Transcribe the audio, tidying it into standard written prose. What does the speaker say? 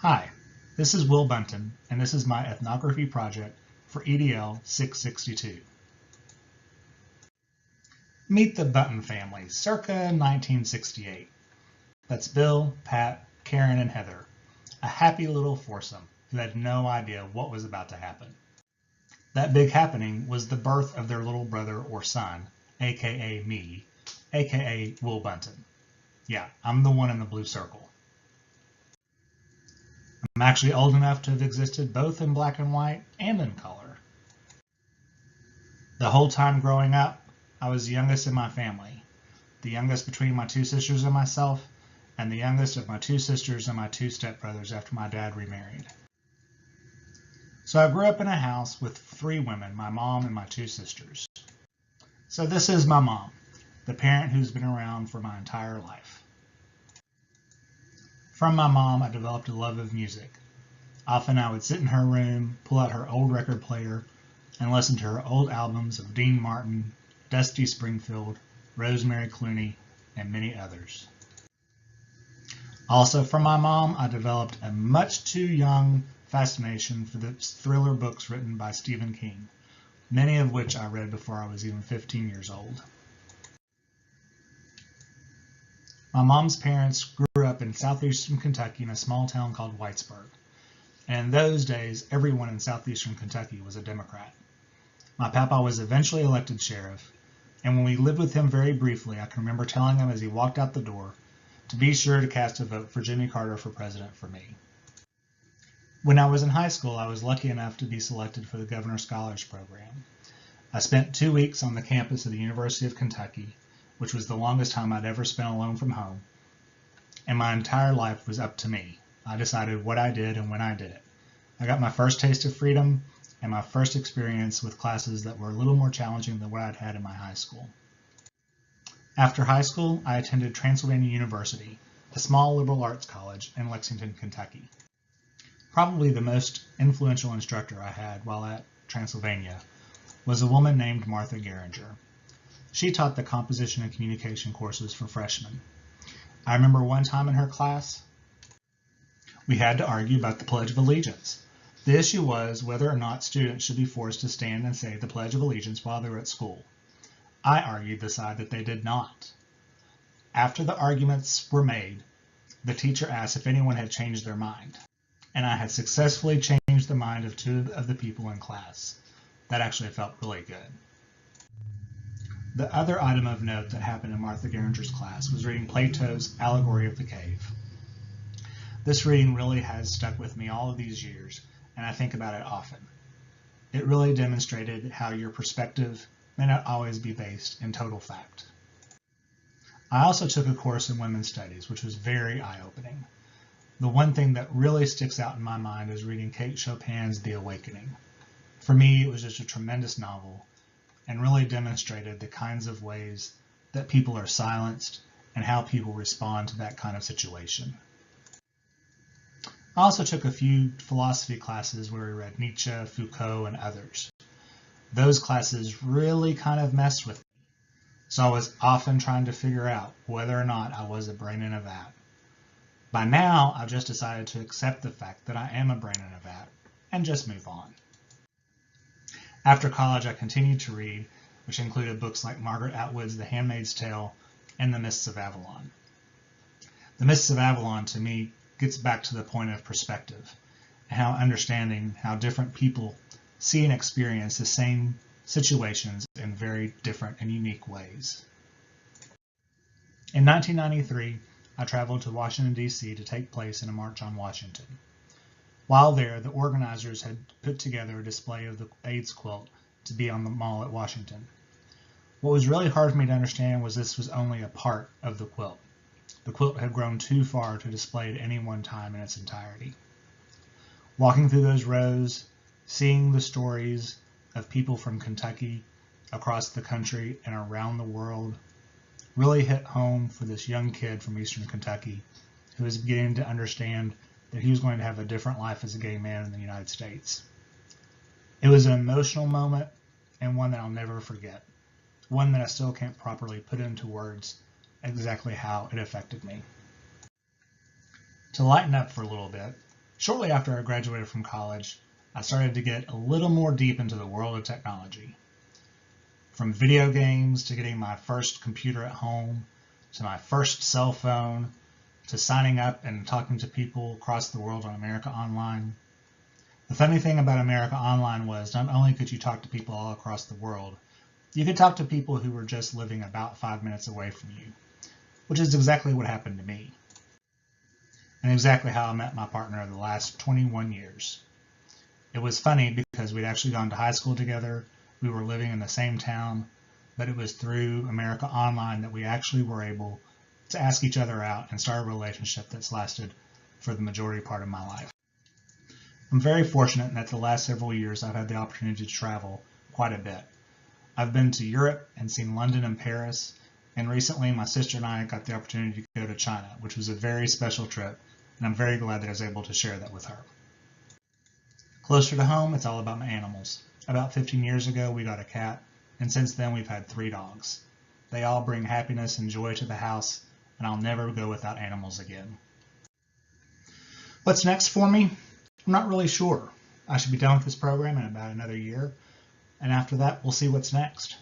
Hi, this is Will Bunton, and this is my ethnography project for EDL 662. Meet the Bunton family, circa 1968. That's Bill, Pat, Karen, and Heather, a happy little foursome who had no idea what was about to happen. That big happening was the birth of their little brother or son, aka me, aka Will Bunton. Yeah, I'm the one in the blue circle. I'm actually old enough to have existed both in black and white and in color. The whole time growing up, I was the youngest in my family, the youngest between my two sisters and myself, and the youngest of my two sisters and my two stepbrothers after my dad remarried. So I grew up in a house with three women, my mom and my two sisters. So this is my mom, the parent who's been around for my entire life. From my mom, I developed a love of music. Often I would sit in her room, pull out her old record player, and listen to her old albums of Dean Martin, Dusty Springfield, Rosemary Clooney, and many others. Also from my mom, I developed a much too young fascination for the thriller books written by Stephen King, many of which I read before I was even 15 years old. My mom's parents grew up in southeastern Kentucky in a small town called Whitesburg. And in those days, everyone in southeastern Kentucky was a Democrat. My papa was eventually elected sheriff, and when we lived with him very briefly, I can remember telling him as he walked out the door to be sure to cast a vote for Jimmy Carter for president for me. When I was in high school, I was lucky enough to be selected for the Governor Scholars Program. I spent 2 weeks on the campus of the University of Kentucky, which was the longest time I'd ever spent alone from home, and my entire life was up to me. I decided what I did and when I did it. I got my first taste of freedom and my first experience with classes that were a little more challenging than what I'd had in my high school. After high school, I attended Transylvania University, a small liberal arts college in Lexington, Kentucky. Probably the most influential instructor I had while at Transylvania was a woman named Martha Geringer. She taught the composition and communication courses for freshmen. I remember one time in her class, we had to argue about the Pledge of Allegiance. The issue was whether or not students should be forced to stand and say the Pledge of Allegiance while they were at school. I argued the side that they did not. After the arguments were made, the teacher asked if anyone had changed their mind, and I had successfully changed the mind of two of the people in class. That actually felt really good. The other item of note that happened in Martha Geringer's class was reading Plato's Allegory of the Cave. This reading really has stuck with me all of these years, and I think about it often. It really demonstrated how your perspective may not always be based in total fact. I also took a course in women's studies, which was very eye-opening. The one thing that really sticks out in my mind is reading Kate Chopin's The Awakening. For me, it was just a tremendous novel and really demonstrated the kinds of ways that people are silenced and how people respond to that kind of situation. I also took a few philosophy classes where we read Nietzsche, Foucault, and others. Those classes really kind of messed with me, so I was often trying to figure out whether or not I was a brain in a vat. By now, I've just decided to accept the fact that I am a brain in a vat and just move on. After college, I continued to read, which included books like Margaret Atwood's The Handmaid's Tale and The Mists of Avalon. The Mists of Avalon, to me, gets back to the point of perspective and how understanding how different people see and experience the same situations in very different and unique ways. In 1993, I traveled to Washington, D.C. to take place in a March on Washington. While there, the organizers had put together a display of the AIDS quilt to be on the mall at Washington. What was really hard for me to understand was this was only a part of the quilt. The quilt had grown too far to display at any one time in its entirety. Walking through those rows, seeing the stories of people from Kentucky, across the country, and around the world really hit home for this young kid from Eastern Kentucky who was beginning to understand that he was going to have a different life as a gay man in the United States. It was an emotional moment and one that I'll never forget, one that I still can't properly put into words exactly how it affected me. To lighten up for a little bit, Shortly after I graduated from college, I started to get a little more deep into the world of technology. From video games to getting my first computer at home, to my first cell phone, to signing up and talking to people across the world on America Online. The funny thing about America Online was not only could you talk to people all across the world, you could talk to people who were just living about 5 minutes away from you, which is exactly what happened to me, and exactly how I met my partner of the last 21 years. It was funny because we'd actually gone to high school together, we were living in the same town, but it was through America Online that we actually were able to ask each other out and start a relationship that's lasted for the majority part of my life. I'm very fortunate that the last several years I've had the opportunity to travel quite a bit. I've been to Europe and seen London and Paris, and recently my sister and I got the opportunity to go to China, which was a very special trip, and I'm very glad that I was able to share that with her. Closer to home, it's all about my animals. About 15 years ago, we got a cat, and since then we've had 3 dogs. They all bring happiness and joy to the house, and I'll never go without animals again. What's next for me? I'm not really sure. I should be done with this program in about another year, and after that, we'll see what's next.